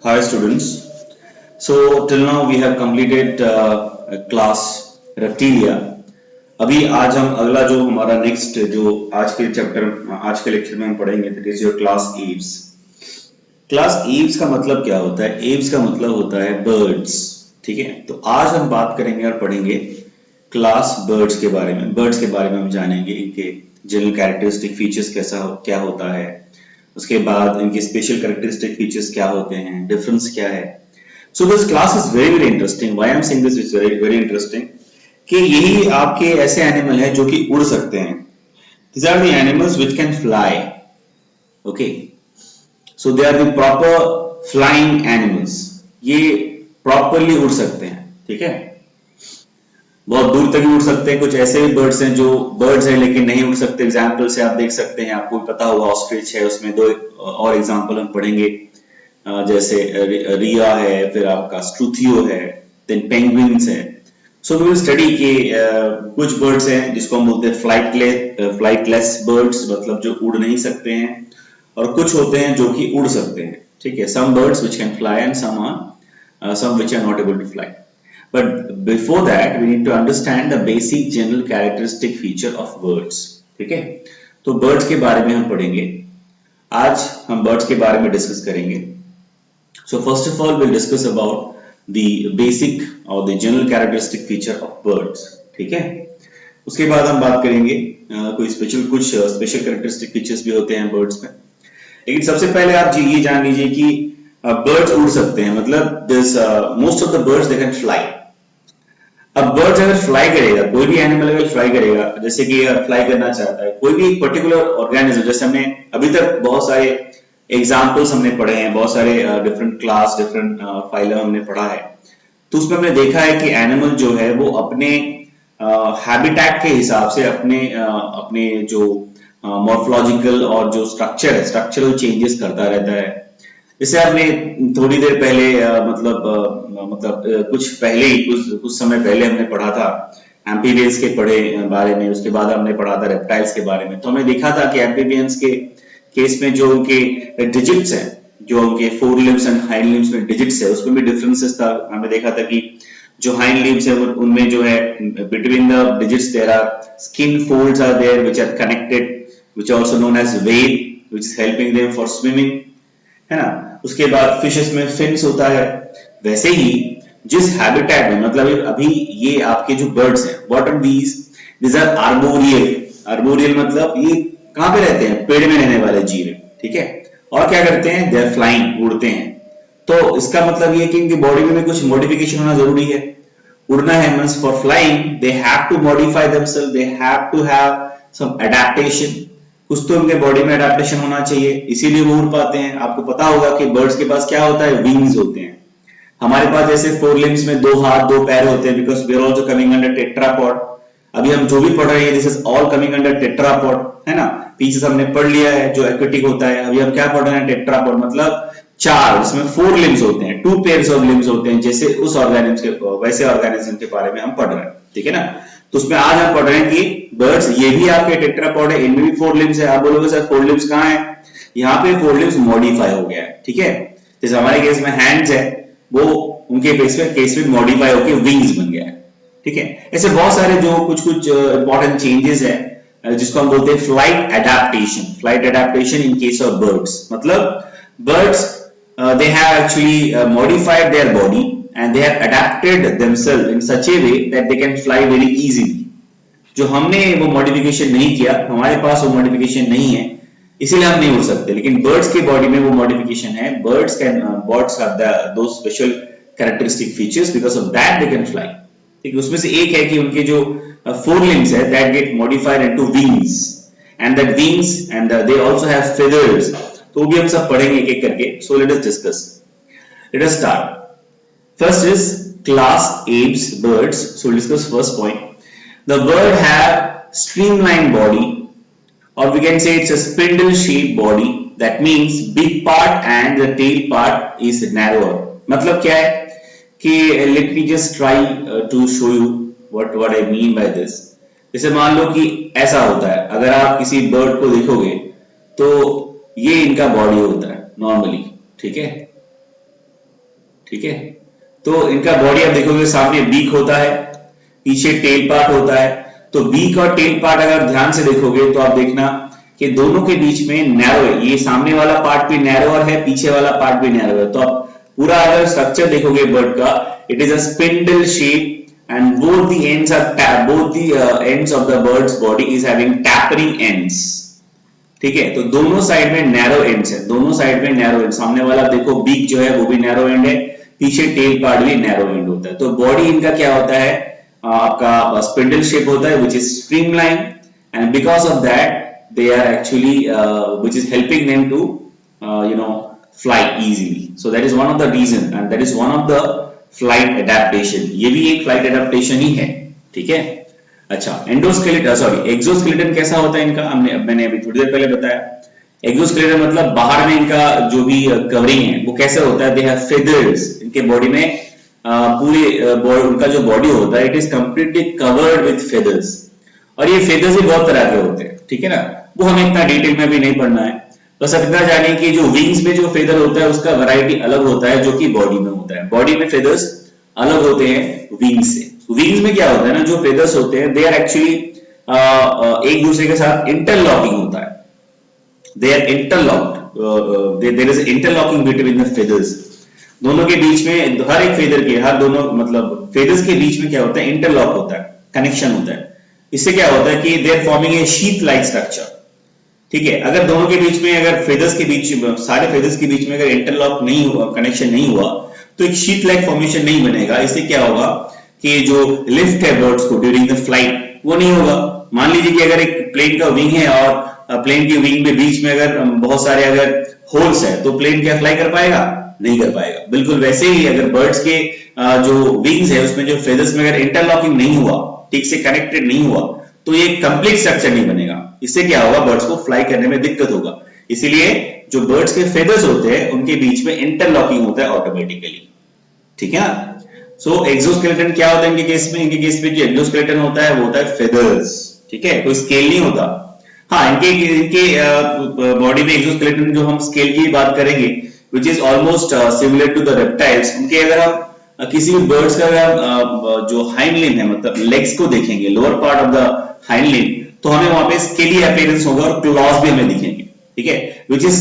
Hi students. So till now we have completed class Reptilia. अभी आज हम अगला जो हमारा नेक्स्ट जो आज के लेक्चर में हम पढ़ेंगे that is your class Aves. Class Aves का मतलब क्या होता है? एव्स का मतलब होता है बर्ड्स. ठीक है, तो आज हम बात करेंगे और पढ़ेंगे क्लास बर्ड्स के बारे में. बर्ड्स के बारे में हम जानेंगे, इनके जनरल कैरेक्टरिस्टिक फीचर्स क्या होता है, उसके बाद इनके स्पेशल कैरेक्टरिस्टिक फीचर्स क्या होते हैं, डिफरेंस क्या है. So this class is very very interesting. Why I am saying this is very very interesting कि यही आपके ऐसे एनिमल हैं जो कि उड़ सकते हैं. These are the animals which can fly. Okay, so they are the proper flying animals. ये प्रॉपरली उड़ सकते हैं. ठीक है, बहुत दूर तक उड़ सकते हैं. कुछ ऐसे भी बर्ड्स हैं जो बर्ड्स हैं लेकिन नहीं उड़ सकते. एग्जाम्पल से आप देख सकते हैं, आपको पता होगा ऑस्ट्रिच है, उसमें दो और एग्जाम्पल हम पढ़ेंगे, जैसे रिया है, फिर आपका स्ट्रूथियो है, देन पेंगुइन्स है. सो वी विल स्टडी के कुछ बर्ड्स हैं जिसको हम बोलते हैं फ्लाइटलेस बर्ड्स, मतलब जो उड़ नहीं सकते हैं, और कुछ होते हैं जो कि उड़ सकते हैं. ठीक है, some birds which can fly and some which are not able to fly. But before that we need to understand the basic general characteristic feature of birds. ठीक है, तो birds के बारे में हम पढ़ेंगे. आज हम birds के बारे में डिस्कस करेंगे. So first of all we'll discuss about the basic or the general characteristic feature of birds. ठीक है, उसके बाद हम बात करेंगे कुछ स्पेशल कैरेक्टरिस्टिक फीचर्स भी होते हैं बर्ड्स में. लेकिन सबसे पहले आप ये जान लीजिए कि बर्ड्स उड़ सकते हैं, मतलब this most of the birds they can fly. अब बर्ड्स अगर फ्लाई करेगा, कोई भी एनिमल अगर फ्लाई करेगा, जैसे कि फ्लाई करना चाहता है कोई भी पर्टिकुलर ऑर्गेनिज्म, जैसे हमने अभी तक बहुत सारे एग्जाम्पल्स हमने पढ़े हैं, बहुत सारे डिफरेंट क्लास डिफरेंट फाइलम हमने पढ़ा है, तो उसमें हमने देखा है कि एनिमल जो है वो अपने हैबिटेट के हिसाब से अपने जो मॉर्फोलॉजिकल और जो स्ट्रक्चर है, स्ट्रक्चरल चेंजेस करता रहता है. जैसे आपने थोड़ी देर पहले कुछ समय पहले हमने पढ़ा था एम्फीबियंस के बारे में, उसके बाद हमने पढ़ा था रेप्टाइल्स के बारे में. तो हमने देखा था कि एम्फीबियंस के केस में जो उनके डिजिट्स हैं, जो उनके four limbs and hind limbs में डिजिट्स है, उसमें भी डिफरेंसेस था. हमने देखा था कि जो हाइंड लिम्स है उनमें जो है between the digits there are skin folds are there which are connected, which are also known as web, which is helping them for swimming, है ना. उसके बाद फिशेस में फिन्स होता है. वैसे ही जिस हैबिटेट में, मतलब अभी ये आपके जो बर्ड्स हैं, what are these are arboreal. Arboreal मतलब ये कहां पे रहते हैं? पेड़ में रहने वाले जीव है. ठीक है, और क्या करते हैं? दे आर फ्लाइंग, उड़ते हैं. तो इसका मतलब ये कि इनकी बॉडी में कुछ मॉडिफिकेशन होना जरूरी है. उड़ना है means for flying they have to modify themself, they have to have some adaptation. कुछ तो उनके बॉडी में एडेप्टेशन होना चाहिए, इसीलिए वो उड़ पाते हैं. आपको पता होगा कि बर्ड्स के पास क्या होता है? विंग्स होते हैं. हमारे पास जैसे फोर लिम्स में दो हाथ दो पैर होते हैं, because we are also coming under tetrapod. अभी हम जो भी पढ़ रहे हैं this is all coming under tetrapod, है ना. पीछे से हमने पढ़ लिया है जो एक्वेटिक होता है. अभी हम क्या पढ़ रहे हैं? टेट्रापॉड, मतलब चार, जिसमें फोर लिम्स होते हैं, टू पेयर्स ऑफ लिम्स होते हैं, जैसे उस वैसे ऑर्गेनिज्म के बारे में हम पढ़ रहे हैं. ठीक है ना. तो उसमें आज हम पढ़ रहे हैं कि बर्ड्स ये भी आपके टेट्रापॉड है, इनमें भी फोर लिम्स है. आप बोलोगे सर फोर लिम्स कहां है? यहाँ पे फोर लिम्स मॉडिफाई हो गया है. ठीक है, जैसे हमारे केस में हैंड्स है, वो उनके केस में मॉडिफाई होकर विंग्स बन गया है. ठीक है, ऐसे बहुत सारे जो कुछ इंपॉर्टेंट चेंजेस है जिसको हम बोलते हैं flight adaptation. Flight adaptation in case of birds, मतलब birds they have actually modified their body and they have adapted themselves in such a way that they can fly very easily. जो हमने वो modification नहीं किया, हमारे पास वो modification नहीं है, इसीलिए हम नहीं उड़ सकते. लेकिन बर्ड्स की बॉडी में वो मॉडिफिकेशन है. birds have those special characteristic features, because of that they can fly. ठीक है, उसमें से एक है कि उनके जो फोर लिम्स है that get modified into wings, and that wings and they also have feathers. तो भी हम सब पढ़ेंगे एक एक करके. So let us discuss. Let us start. First is class apes birds. So we'll discuss first point. The bird have streamlined body, or we can say it's a spindle shaped body. That means big part and the tail part is narrower. मतलब क्या है कि let me just try to show you what I mean by this. जैसे मान लो कि ऐसा होता है, अगर आप किसी बर्ड को देखोगे तो ये इनका बॉडी होता है नॉर्मली. ठीक है, ठीक है। तो इनका बॉडी आप देखोगे सामने बीक होता है, पीछे टेल पार्ट होता है। तो बीक और टेल पार्ट अगर ध्यान से देखोगे तो आप देखना कि दोनों के बीच में नैरो है, ये सामने वाला पार्ट भी नैरोअर है, पीछे वाला पार्ट भी नैरो है। तो आप पूरा अगर स्ट्रक्चर देखोगे बर्ड का, it is a spindle shape and both the ends of the bird's body is having tapering ends, ठीक है। तो दोनों साइड में नैरो एंड्स है, दोनों साइड में नैरो एंड, सामने वाला देखो बीक जो है वो भी नैरो एंड है, पीछे टेल पार्ट भी नैरो एंड होता है। तो बॉडी इनका क्या होता है, आपका स्पिंडल शेप होता है which is streamlined, and because of that they are actually which is helping them to fly easily. So that is one of the reason and that is one of the flight adaptation, ये भी एक flight adaptation ही है, ठीक है। अच्छा, exoskeleton कैसा होता है इनका, मैंने अभी थोड़ी देर पहले बताया। एक्सोस्केलेटन मतलब बाहर में इनका जो भी कवरिंग है वो कैसे होता है, दे हैव फेदर्स, इनके बॉडी में पूरे उनका जो बॉडी होता है it is completely covered with feathers, और ये फेदर्स भी बहुत तरह के होते हैं, ठीक है ना, वो हमें इतना डिटेल में भी नहीं पढ़ना है। बस अब इतना जानिए कि जो विंग्स में जो फेदर होता है उसका वैरायटी अलग होता है जो कि बॉडी में होता है। बॉडी में फेदर्स अलग होते हैं विंग्स से। विंग्स में क्या होता है ना, जो फेदर्स होते हैं दे आर एक्चुअली एक दूसरे के साथ इंटरलॉकिंग होता है, they are interlocked, there is interlocking between the feathers. दोनों के बीच में, हर एक फेदर के, हर दोनों मतलब फेदर्स के बीच में क्या होता है, इंटरलॉक होता है, कनेक्शन होता है। इससे क्या होता है कि they are forming a sheet like structure, ठीक है। अगर दोनों के बीच में, अगर फेदर्स के बीच, सारे फेदर्स के बीच में अगर इंटरलॉक नहीं हुआ, कनेक्शन नहीं हुआ, तो एक शीट लाइक फॉर्मेशन नहीं बनेगा। इससे क्या होगा कि जो लिफ्ट है बर्ड्स को ड्यूरिंग द फ्लाइट वो नहीं होगा। मान लीजिए कि अगर एक प्लेन का विंग है और प्लेन के विंग में बीच में अगर बहुत सारे अगर होल्स है तो प्लेन क्या फ्लाई कर पाएगा, नहीं कर पाएगा। बिल्कुल वैसे ही अगर बर्ड्स के जो विंग्स है उसमें जो फेदर्स में अगर इंटरलॉकिंग नहीं हुआ, ठीक से कनेक्टेड नहीं हुआ, तो ये कंप्लीट स्ट्रक्चर नहीं बनेगा। इससे क्या होगा, बर्ड्स को फ्लाई करने में दिक्कत होगा। इसीलिए जो बर्ड्स के फेदर्स होते हैं उनके बीच में इंटरलॉकिंग होता है ऑटोमेटिकली, ठीक है। सो एक्सोस्केलेटन क्या होता है इनके केस में, इनके केस में जो एक्सोस्केलेटन होता है वो होता है फेदर्स, ठीक है, कोई स्केल नहीं होता। हाँ, इनके बॉडी में एक्सोस्केलेटन जो हम स्केल की बात करेंगे which is almost similar to the reptiles. उनके अगर हम किसी भी बर्ड्स का अगर जो हाइंड लिम्ब है मतलब लेग्स को देखेंगे, lower part of the hind limb, तो हमें वहां पे स्केली अपीयरेंस होगा और क्लॉज भी हमें दिखेंगे, ठीक है, which is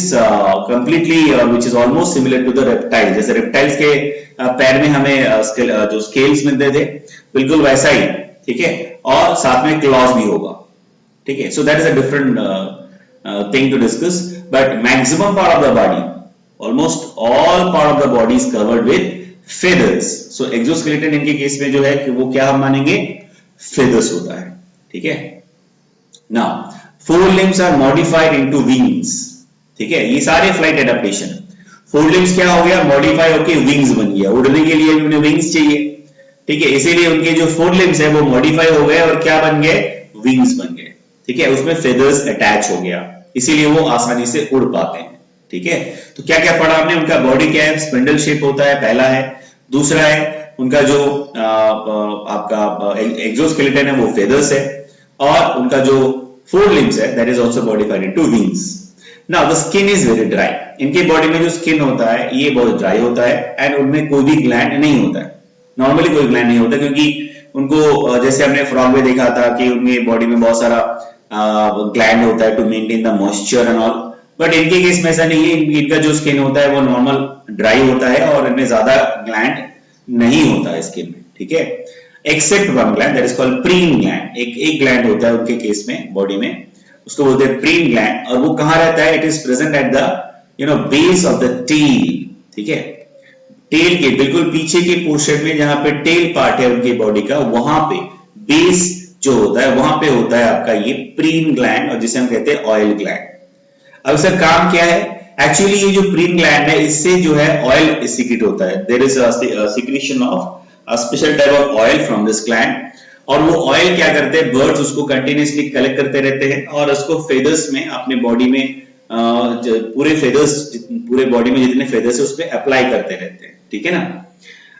completely which is almost similar to the reptile। जैसे रेप्टाइल्स के पैर में हमें जो स्केल्स मिलते थे बिल्कुल वैसा ही, ठीक है, और साथ में क्लॉज भी होगा, ठीक है। So that is a different thing to discuss, but maximum part of the body, almost all part of the body is covered with feathers. So exoskeleton इनके केस में जो है कि वो क्या हम मानेंगे, फेदर्स होता है, ठीक है। Now, forelimbs are modified into wings, ठीक है, ये सारे फ्लाइट एडेप्टेशन। फोरलिम्स क्या हो गया, मॉडिफाई होके विंग्स बन गया, उड़ने के लिए उन्हें विंग्स चाहिए, ठीक है, इसीलिए उनके जो फोरलिम्स है वो मॉडिफाई हो गए और क्या बन गए, विंग्स बन गए, ठीक है, उसमें फेदर्स अटैच हो गया, इसीलिए वो आसानी से उड़ पाते हैं, ठीक है। तो क्या क्या पढ़ा हमने, उनका बॉडी क्या है, स्पिंडल शेप होता है, पहला है। दूसरा है उनका जो आपका एक्सोस्केलेटन है वो फेदर्स है, और उनका जो फोरलिम्स है that is also modified into wings. Now the skin is very dry, इनके बॉडी में जो स्किन होता है ये बहुत ड्राई होता है, एंड उनमें कोई भी ग्लैंड नहीं होता है, नॉर्मली कोई ग्लैंड नहीं होता, क्योंकि उनको जैसे हमने फ्रॉग में देखा था कि उनके बॉडी में बहुत सारा ग्लैंड होता है to maintain the moisture and all, but इनके केस में ऐसा नहीं है। इनका जो स्किन होता है वो नॉर्मल ड्राई होता है और इनमें ज्यादा ग्लैंड नहीं होता है स्किन में, ठीक है, except one gland that is called preen gland. एक ग्लैंड होता है उनके केस में बॉडी में, उसको बोलते हैं प्रीन ग्लैंड, और वो कहां रहता है, it is present at the base of the tail, ठीक है, टेल के बिल्कुल पीछे के पोर्शन में जहां पे टेल पार्ट है उनके बॉडी का, वहां पे बेस जो होता है वहां पे होता है आपका ये प्रीन ग्लैंड, और जिसे हम कहते हैं ऑयल ग्लैंड। अब इसका काम क्या है, एक्चुअली ये जो प्रीन ग्लैंड है इससे जो है ऑयल सीक्रेट होता है, there is a secretion of a special type of oil from this gland, और वो ऑयल क्या करते हैं, बर्ड्स उसको कंटिन्यूअसली कलेक्ट करते रहते हैं और उसको फेदर्स में अपने बॉडी में पूरे फेदर्स, पूरे बॉडी में जितने फेदर्स है उस पे अप्लाई करते रहते हैं, ठीक है ना।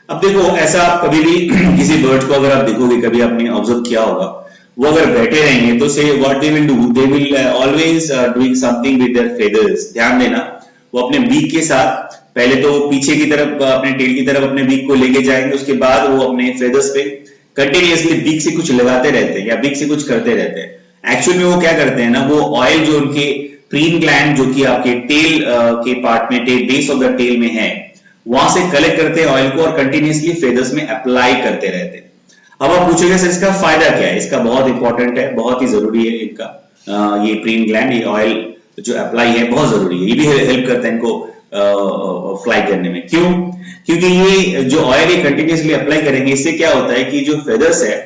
अब देखो ऐसा आप कभी भी किसी बर्ड को अगर आप देखोगे, कभी आपने ऑब्जर्व किया होगा, वो अगर बैठे रहेंगे तो से what they will do, they will always doing something with their feathers. ध्यान देना, वो अपने बीक के साथ पहले तो पीछे की तरफ अपने टेल की तरफ अपने बीक को लेके जाएंगे, उसके बाद वो अपने फेदर्स पे कंटिन्यूअसली बीक से कुछ लगाते रहते हैं या बीक से कुछ करते रहते हैं। एक्चुअल में वो क्या करते हैं ना, वो ऑयल जो उनके प्रीन ग्लैंड जो कि आपके टेल के पार्ट में, बेस ऑफ द टेल में है, वहां से कलेक्ट करते हैं ऑयल को और कंटिन्यूअसली फेदर्स में अप्लाई करते रहते हैं। अब आप पूछोगे सर इसका फायदा क्या है? इसका बहुत इंपॉर्टेंट है, बहुत ही जरूरी है इनका ये प्रीन ग्लैंड, ये ऑयल जो अप्लाई है बहुत जरूरी है, ये भी हेल्प करता है इनको फ्लाई करने में। क्यों? क्योंकि ये जो ऑयल ये कंटिन्यूअसली अप्लाई करेंगे, इससे क्या होता है कि जो फेदर्स है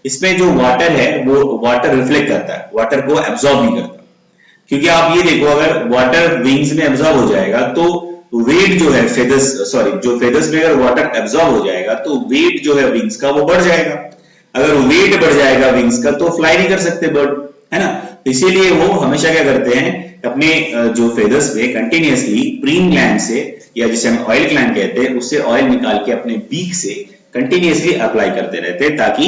इसमें जो वाटर है वो वाटर रिफ्लेक्ट करता है, वाटर को एब्जॉर्ब नहीं करता। क्योंकि आप ये देखो, अगर वाटर विंग्स में एब्जॉर्ब हो जाएगा तो वेट जो है जो फेदर्स में अगर वाटर एब्जॉर्ब हो जाएगा तो वेट जो है विंग्स का वो बढ़ जाएगा। अगर वेट बढ़ जाएगा विंग्स का तो फ्लाई नहीं कर सकते बर्ड, है ना। इसीलिए वो हमेशा क्या करते हैं, अपने जो फेदर्स पे कंटिन्यूअसली प्रीन ग्लैंड से, या जिसे हम ऑयल ग्लैंड कहते हैं, उससे ऑयल निकाल के अपने बीक से कंटिन्यूअसली अप्लाई करते रहते हैं, ताकि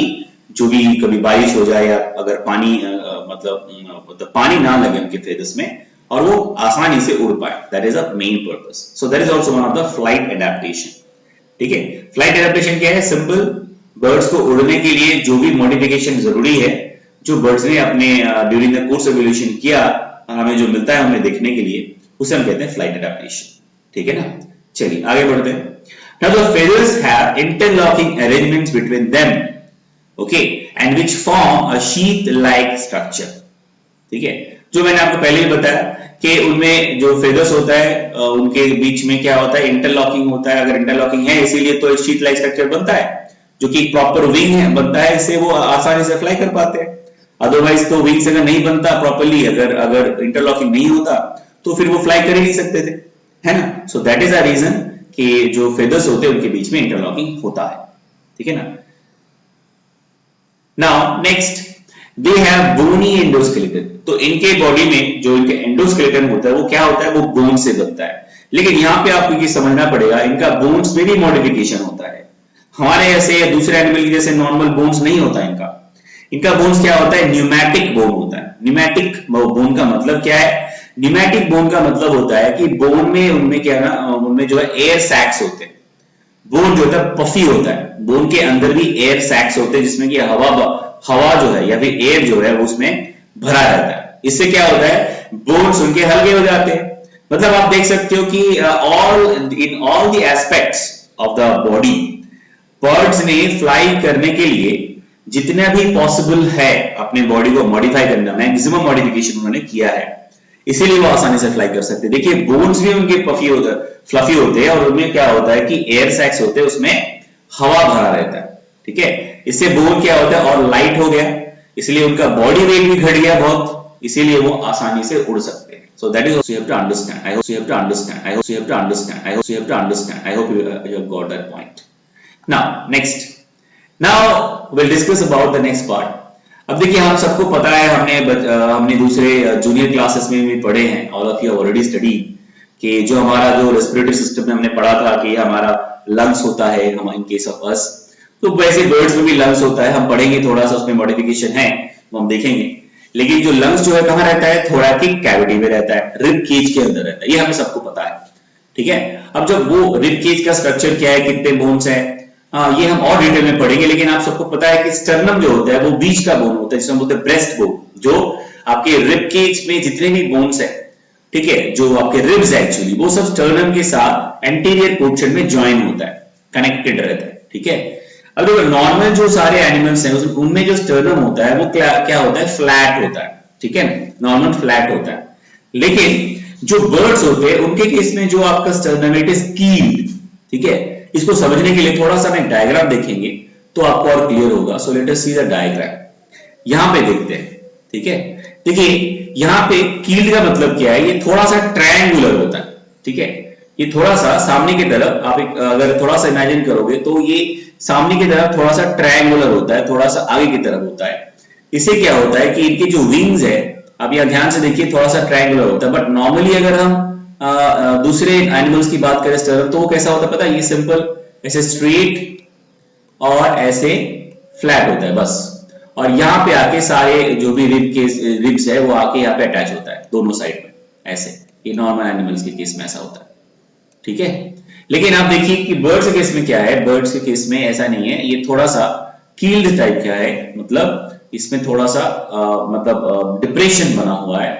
जो भी कभी बारिश हो जाए या अगर पानी मतलब पानी ना लगे उनके फेदर्स में और वो आसानी से उड़ पाए। That is a main purpose. So that is also one of the flight adaptation. ठीक है, फ्लाइट एडेप्टेशन क्या है? सिंपल, बर्ड्स को उड़ने के लिए जो भी मॉडिफिकेशन जरूरी है, जो बर्ड्स ने अपने ड्यूरिंग द कोर्स एवोल्यूशन किया, हमें जो मिलता है हमें देखने के लिए, उसे हम कहते हैं फ्लाइट एडेप्टेशन। ठीक है ना, चलिए आगे बढ़ते हैं। Now the feathers have interlocking arrangements between them, okay, and which form a sheath-like structure. ठीक है, जो मैंने आपको पहले ही बताया कि उनमें जो फेदर्स होता है उनके बीच में क्या होता है, इंटरलॉकिंग होता है। अगर इंटरलॉकिंग है इसीलिए तो शीट लाइक स्ट्रक्चर बनता है, जो कि प्रॉपर विंग है बनता है, इससे वो आसानी से फ्लाई कर पाते हैं। अदरवाइज तो विंग्स अगर नहीं बनता प्रॉपर्ली, अगर इंटरलॉकिंग नहीं होता तो फिर वो फ्लाई कर ही नहीं सकते थे, है ना। So that is a reason कि जो फेदर्स होते हैं उनके बीच में इंटरलॉकिंग होता है। ठीक है ना। Now next, they have bony endoskeleton. तो इनके बॉडी में जो इनके एंडोस्केलेटन होता है वो क्या होता है, वो बोन से बनता है। लेकिन यहाँ पे आपको ये समझना पड़ेगा, इनका बोन्स में भी मॉडिफिकेशन होता है। हमारे ऐसे या दूसरे एनिमल जैसे नॉर्मल बोन्स नहीं होता इनका बोन्स क्या होता है, न्यूमैटिक बोन होता है। न्यूमैटिक बोन का मतलब क्या है? न्यूमैटिक बोन का मतलब होता है कि बोन में उनमें क्या ना, उनमें जो है एयर सैक्स होते हैं। बोन जो होता है पफी होता है, बोन के अंदर भी एयर सैक्स होते हैं जिसमें कि हवा जो है या फिर एयर जो है उसमें भरा रहता है। इससे क्या होता है, बोन्स उनके हल्के हो जाते हैं। मतलब आप देख सकते हो कि in all the aspects of the body, birds ने फ्लाई करने के लिए जितना भी पॉसिबल है अपने बॉडी को मॉडिफाई करना, मैक्सिमम मॉडिफिकेशन उन्होंने किया है, इसीलिए वो आसानी से फ्लाई कर सकते हैं। देखिए बोन्स भी उनके फ्लफी होते हैं और उनमें क्या होता है कि एयर सैक्स होते हैं, उसमें हवा भरा रहता है। ठीक है, इससे बोन क्या होता है और लाइट हो गया, इसलिए उनका बॉडी वेट भी घट गया बहुत, इसीलिए वो आसानी से उड़ सकते हैं। So that is also you have to understand. I hope you have to understand. I hope you have to understand. I hope you have to understand. I hope you have got that point. Now next. Now we'll discuss about the next part. अब देखिए हम सबको पता है, हमने दूसरे junior classes में भी पढ़े हैं, all of you already study, कि जो हमारा जो रेस्पिरेटरी सिस्टम में हमने पढ़ा था कि हमारा लंग्स होता है इन केस ऑफ अस, तो वैसे बर्ड्स में भी लंग्स होता है। हम पढ़ेंगे थोड़ा सा, उसमें मॉडिफिकेशन है वो हम देखेंगे। लेकिन जो लंग्स जो है कहाँ रहता है, थोरैकिक कैविटी में रहता है, रिब केज के अंदर रहता है, ये हमें सबको पता है। ठीक है, अब जब वो रिब केज का स्ट्रक्चर क्या है, कितने बोन्स हैं, ये हम और डिटेल में पढ़ेंगे। लेकिन आप सबको पता है कि स्टर्नम जो होता है वो बीच का बोन होता है, जिसे हम बोलते हैं ब्रेस्ट बोन, जो आपके रिब केज में जितने भी बोन्स है, ठीक है, जो आपके रिब्स है एक्चुअली, वो सब स्टर्नम के साथ एंटीरियर पोर्शन में ज्वाइन होता है, कनेक्टेड रहता है। ठीक है, अब देखो नॉर्मल जो सारे एनिमल्स हैं उनमें जो स्टर्नम होता है वो क्या होता है, फ्लैट होता है। ठीक है, नॉर्मल फ्लैट होता है। लेकिन जो बर्ड्स होते हैं उनके केस में जो आपका स्टर्नम इट इज कील्ड। ठीक है, इसको समझने के लिए थोड़ा सा मैं डायग्राम देखेंगे तो आपको और क्लियर होगा। So let us see the diagram. यहां पे देखते हैं। ठीक है, देखिए यहां पे कील्ड का मतलब क्या है, ये थोड़ा सा ट्रायंगुलर होता है। ठीक है, ये थोड़ा सा सामने की तरफ आप अगर थोड़ा सा इमेजिन करोगे तो ये सामने की तरफ थोड़ा सा ट्रायंगुलर होता है, थोड़ा सा आगे की तरफ होता है। इससे क्या होता है कि इनके जो विंग्स है, आप यहां ध्यान से देखिए, थोड़ा सा ट्रायंगुलर होता है। बट नॉर्मली अगर हम दूसरे एनिमल्स की बात करें स्टर्नम, तो वो कैसा होता है पता है, ये सिंपल ऐसे स्ट्रेट और ऐसे फ्लैट होता है बस। और यहाँ पे आके सारे जो भी रिब्स है वो आके यहाँ पे अटैच होता है दोनों साइड में, ऐसे। ये नॉर्मल एनिमल्स के केस में ऐसा होता है। ठीक है। लेकिन आप देखिए कि बर्ड्स के केस में क्या है, बर्ड्स के केस में ऐसा नहीं है, ये थोड़ा सा कील्ड टाइप का है, मतलब इसमें थोड़ा सा मतलब डिप्रेशन बना हुआ है।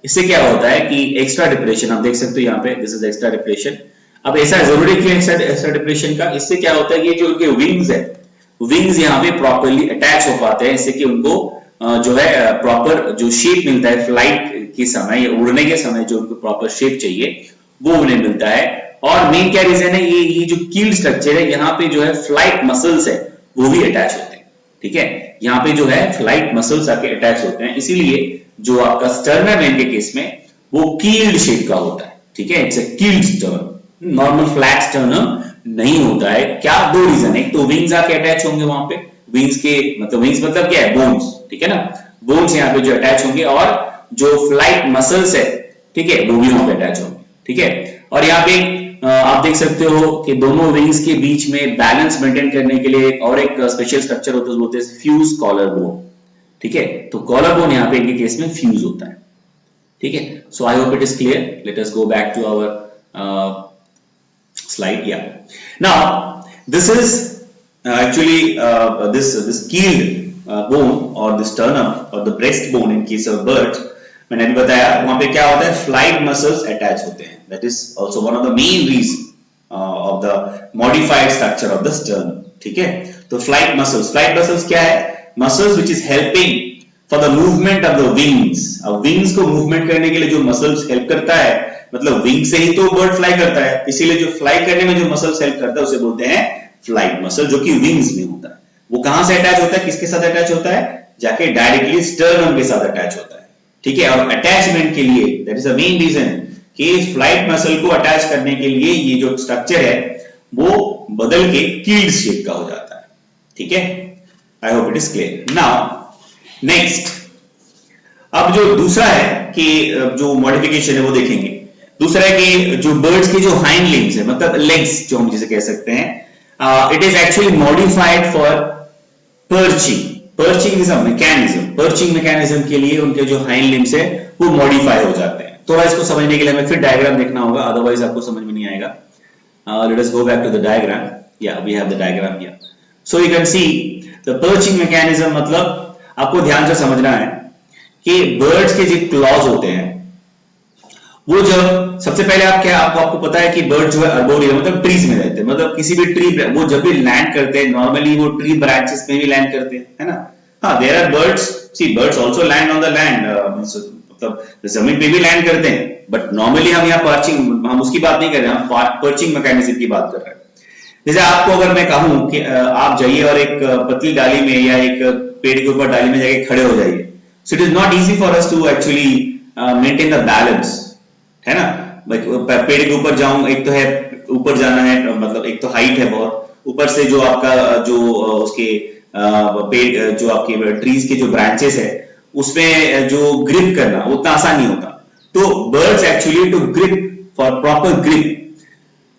इससे क्या होता है कि एक्स्ट्रा डिप्रेशन आप देख सकते हो यहाँ पे, दिस इज एक्स्ट्रा डिप्रेशन। अब ऐसा जरूरी क्यों एक्स्ट्रा डिप्रेशन का, इससे क्या होता है कि जो उनके विंग्स है, विंग्स यहाँ पे प्रॉपरली अटैच हो पाते हैं, इससे कि उनको जो है प्रॉपर जो शेप मिलता है फ्लाइट के समय या उड़ने के समय, जो उनको प्रॉपर शेप चाहिए वो उन्हें मिलता है। और मेन क्या रीजन है, ये जो कील स्ट्रक्चर है यहाँ पे जो है फ्लाइट मसल्स है वो भी अटैच होते हैं, ठीक है। यहाँ पे जो है फ्लाइट मसल्स आके अटैच होते हैं, इसीलिए जो आपका स्टर्नम है इनके केस में वो कील्ड शेप का होता है, ठीक है। It's a keeled sternum, normal flat sternum नहीं होता है। क्या, दो रीजन है, एक तो विंग्स आके अटैच होंगे वहां पे, विंग्स के मतलब विंग्स मतलब क्या है, बोन्स, ठीक है ना, बोन्स यहाँ पे जो अटैच होंगे, और जो फ्लाइट मसल्स है, ठीक है, वो भी वहां पे अटैच होंगे, ठीक है। और यहाँ पे आप देख सकते हो कि दोनों विंग्स के बीच में बैलेंस मेंटेन करने के लिए और एक स्पेशल स्ट्रक्चर होता है, बोलते हैं फ्यूज कॉलर बोन, ठीक है। तो कॉलर बोन यहाँ पे इनके केस में फ्यूज होता है, ठीक है। So I hope it is clear, let us go back to our slide. Yeah, now this is actually this keeled bone or the sternum or the breastbone in case of birds. मैंने अभी बताया वहां पे क्या होता है, flight muscles attach होते हैं, that is also one of the main reason of the modified structure of the sternum, ठीक है। तो फ्लाइट मसल्स क्या है, muscles which is helping for the movement of the wings. अब विंग्स को movement करने के लिए जो मसल्स हेल्प करता है, मतलब विंग से ही तो बर्ड फ्लाई करता है, इसीलिए जो फ्लाई करने में जो मसल्स हेल्प करता है उसे बोलते हैं फ्लाइट मसल, जो कि विंग्स में होता है। वो कहां से अटैच होता है, किसके साथ अटैच होता है, जाके डायरेक्टली स्टर्नम के साथ अटैच होता है, ठीक है। और अटैचमेंट के लिए that is the main reason कि फ्लाइट मसल को अटैच करने के लिए ये जो स्ट्रक्चर है वो बदल के कील्ड शेप का हो जाता है, ठीक है। आई hope it is clear. Now next, अब जो दूसरा है कि जो मॉडिफिकेशन है वो देखेंगे। दूसरा है कि जो बर्ड्स की जो हाइंड लिम्स है, मतलब लेग्स जो हम जिसे कह सकते हैं, it is actually modified for perching. Perching is a mechanism, perching mechanism के लिए उनके जो हाइंड लिम्स है वो मॉडिफाई हो जाते हैं। थोड़ा इसको समझने के लिए हमें फिर डायग्राम देखना होगा, अदरवाइज आपको समझ में नहीं आएगा। Let us go back to the diagram. Yeah we have the diagram here. So you can see the perching mechanism, मतलब आपको ध्यान से समझना है कि बर्ड्स के जो क्लॉज होते हैं वो जब सबसे पहले आपको पता है कि बर्ड जो है अर्बोरियल मतलब ट्रीज में रहते हैं, मतलब किसी भी ट्री, वो जब भी लैंड करते हैं नॉर्मली वो ट्री ब्रांचेस में भी लैंड करते हैं, है ना। हाँ, there are birds, sea birds also land on the land, मतलब जमीन पे भी लैंड करते हैं, बट नॉर्मली हम यहाँ पर्चिंग, हम उसकी बात नहीं कर रहे हैं, हम पर्चिंग मैकेनिज्म की बात कर रहे हैं। जैसे आपको अगर मैं कहूं कि आप जाइए और एक पतली डाली में या एक पेड़ के ऊपर डाली में जाके खड़े हो जाइए, so it is not easy for us to actually maintain the balance, है ना। पेड़ के ऊपर जाऊं, एक तो है ऊपर जाना है, मतलब एक तो हाइट है बहुत, ऊपर से जो आपका जो उसके पेड़ जो आपके ट्रीज के जो ब्रांचेस है उसमें जो ग्रिप करना उतना आसान नहीं होता। तो birds actually to grip, for proper grip,